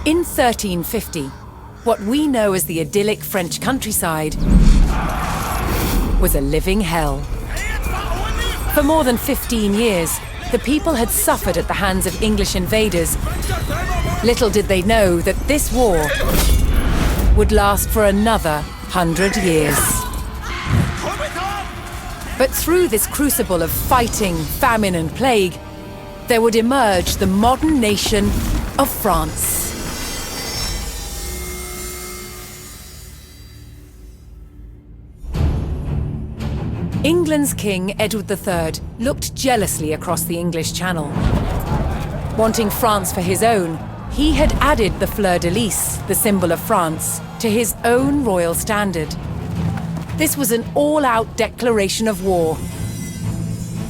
In 1350, what we know as the idyllic French countryside was a living hell. For more than 15 years, the people had suffered at the hands of English invaders. Little did they know that this war would last for another 100 years. But through this crucible of fighting, famine and plague, there would emerge the modern nation of France. England's King Edward III looked jealously across the English Channel. Wanting France for his own, he had added the fleur-de-lis, the symbol of France, to his own royal standard. This was an all-out declaration of war.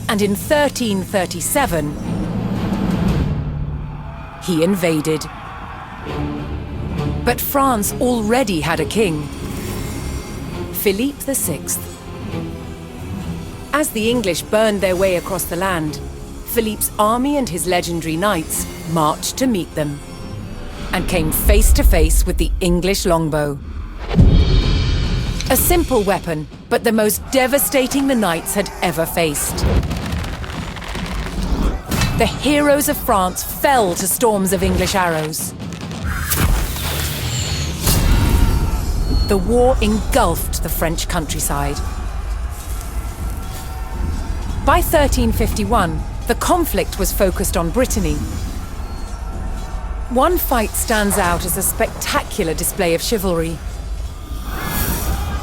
And in 1337, he invaded. But France already had a king, Philippe VI. As the English burned their way across the land, Philippe's army and his legendary knights marched to meet them and came face to face with the English longbow. A simple weapon, but the most devastating the knights had ever faced. The heroes of France fell to storms of English arrows. The war engulfed the French countryside. By 1351, the conflict was focused on Brittany. One fight stands out as a spectacular display of chivalry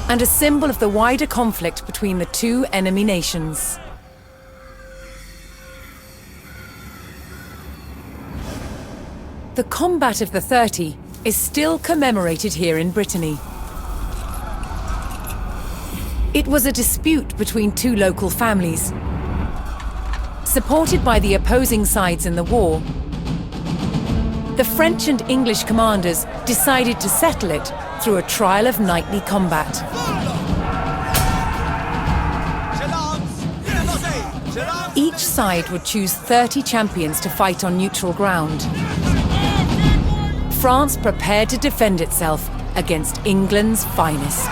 and a symbol of the wider conflict between the two enemy nations. The Combat of the 30 is still commemorated here in Brittany. It was a dispute between two local families. Supported by the opposing sides in the war, the French and English commanders decided to settle it through a trial of knightly combat. Each side would choose 30 champions to fight on neutral ground. France prepared to defend itself against England's finest.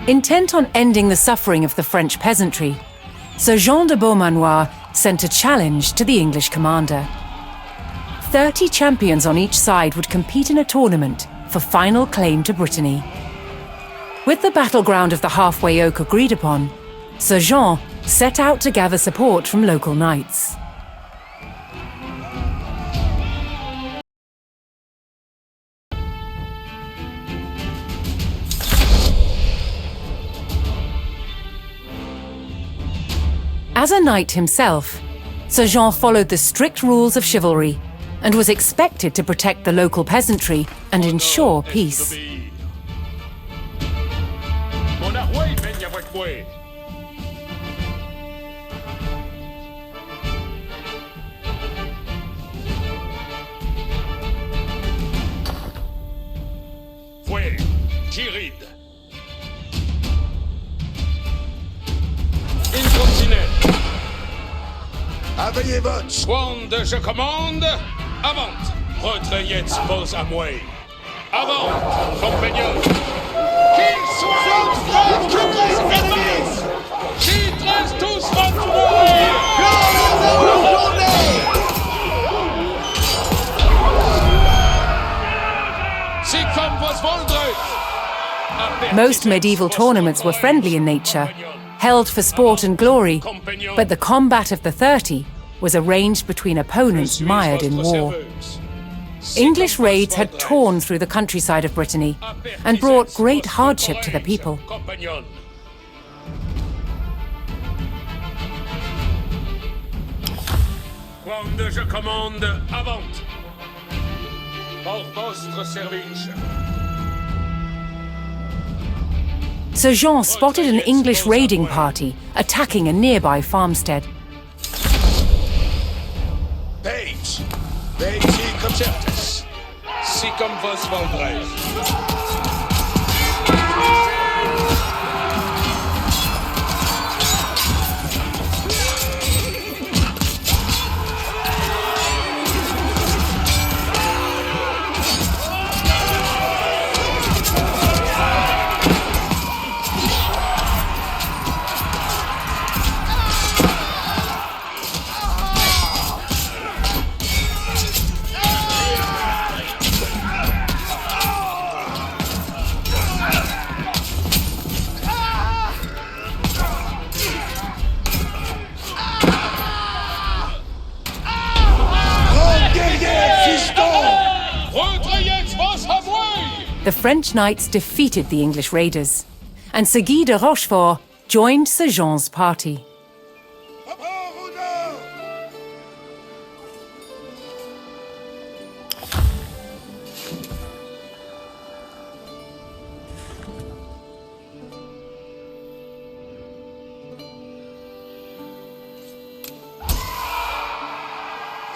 Intent on ending the suffering of the French peasantry, Sir Jean de Beaumanoir sent a challenge to the English commander. 30 champions on each side would compete in a tournament for final claim to Brittany. With the battleground of the halfway oak agreed upon, Sir Jean set out to gather support from local knights. As a knight himself, Sir Jean followed the strict rules of chivalry and was expected to protect the local peasantry and ensure peace. Aveillez votre. Wand, je commande. Avant. Retrayez vos amouets. Avant, compagnons. Qu'ils soient vaincus, ennemis. Qu'ils tous vont mourir. Si comme vos voldres Most medieval tournaments were friendly in nature, held for sport and glory, but the combat of the 30 was arranged between opponents mired in war. English raids had torn through the countryside of Brittany and brought great hardship to the people. Quand je commande, avant. Pour votre service. Sir Jean spotted an English raiding party attacking a nearby farmstead. Page, Page concertus. Si comme vos vendrez. The French knights defeated the English raiders, and Sir Guy de Rochefort joined Sir Jean's party.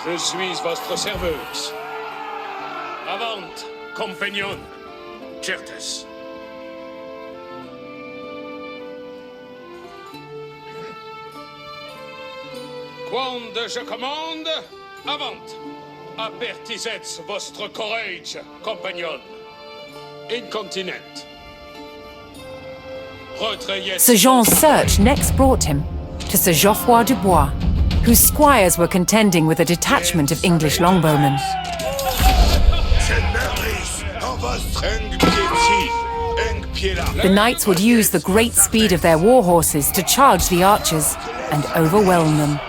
Je suis votre serveuse. Avant, compagnon. Certes. Quand je commande, avant. Apertisez votre courage, compagnon. Incontinent. Sir Jean's search next brought him to Sir Geoffroy de Bois, whose squires were contending with a detachment of English longbowmen. The knights would use the great speed of their war horses to charge the archers and overwhelm them.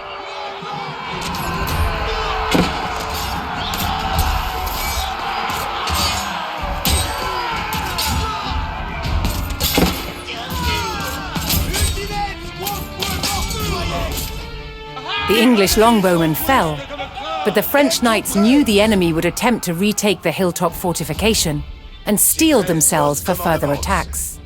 The English longbowmen fell, but the French knights knew the enemy would attempt to retake the hilltop fortification and steeled themselves for further attacks.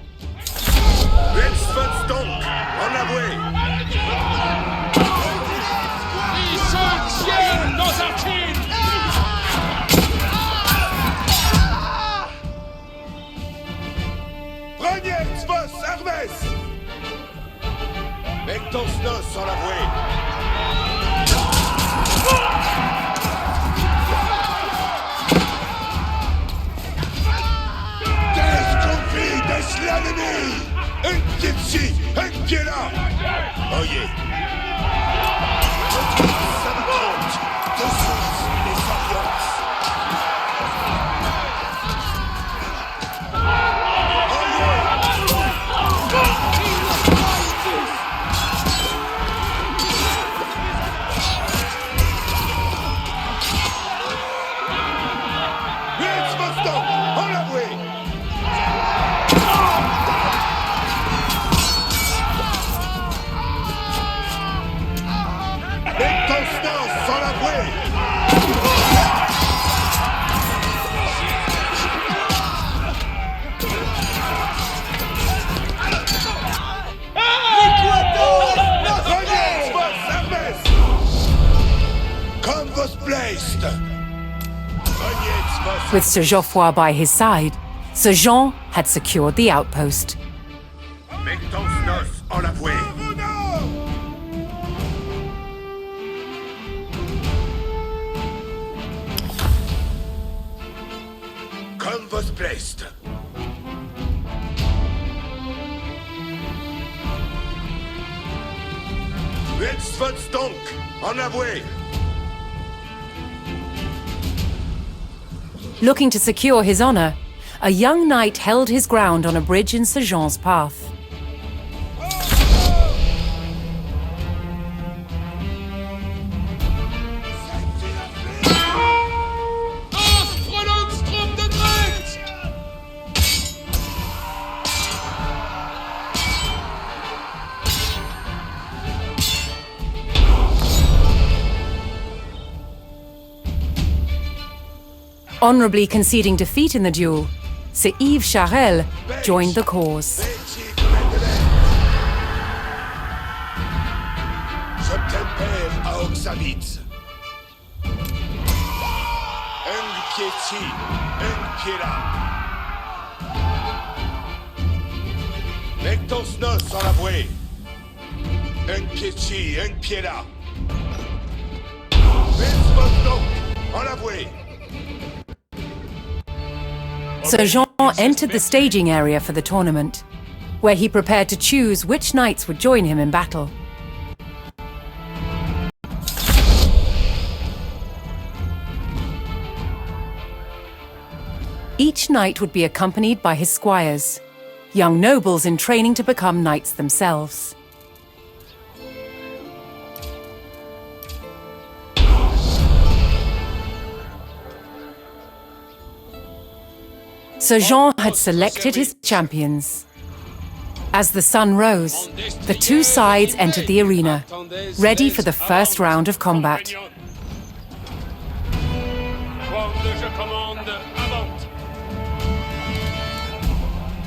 Un pied ici, un pied là. Oyez. Ça me compte. Dessous les alliances. With Sir Geoffroy by his side, Sir Jean had secured the outpost. Comme vos placed. Let's donc, en avoué. Looking to secure his honor, a young knight held his ground on a bridge in Sir Jean's path. Honourably conceding defeat in the duel, Sir Yves Charel joined the cause. Sir Jean entered the staging area for the tournament, where he prepared to choose which knights would join him in battle. Each knight would be accompanied by his squires, young nobles in training to become knights themselves. Sir Jean had selected his champions. As the sun rose, the two sides entered the arena, ready for the first round of combat.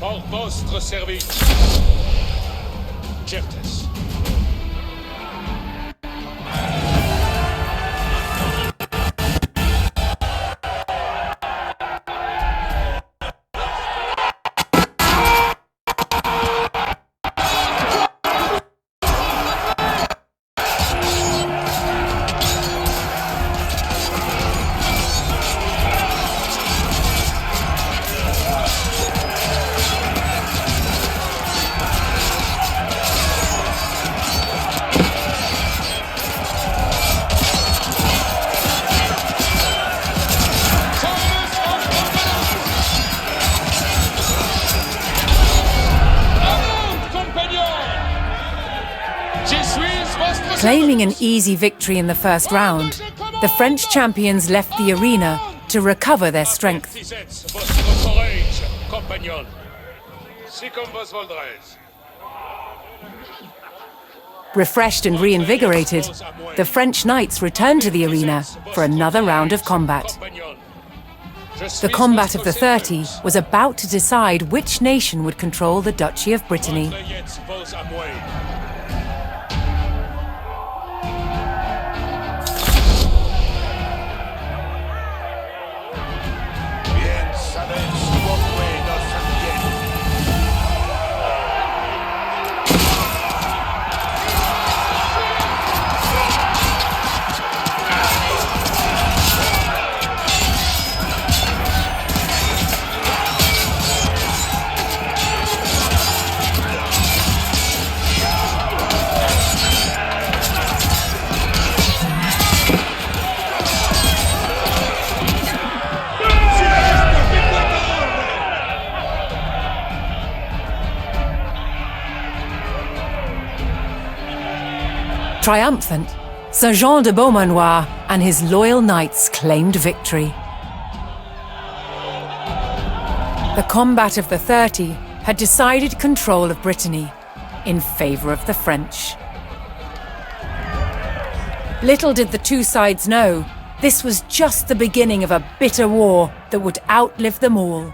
Pour votre service. Certes. Claiming an easy victory in the first round, the French champions left the arena to recover their strength. Refreshed and reinvigorated, the French knights returned to the arena for another round of combat. The combat of the 30 was about to decide which nation would control the Duchy of Brittany. Triumphant, Sir Jean de Beaumanoir and his loyal knights claimed victory. The combat of the 30 had decided control of Brittany in favour of the French. Little did the two sides know, this was just the beginning of a bitter war that would outlive them all.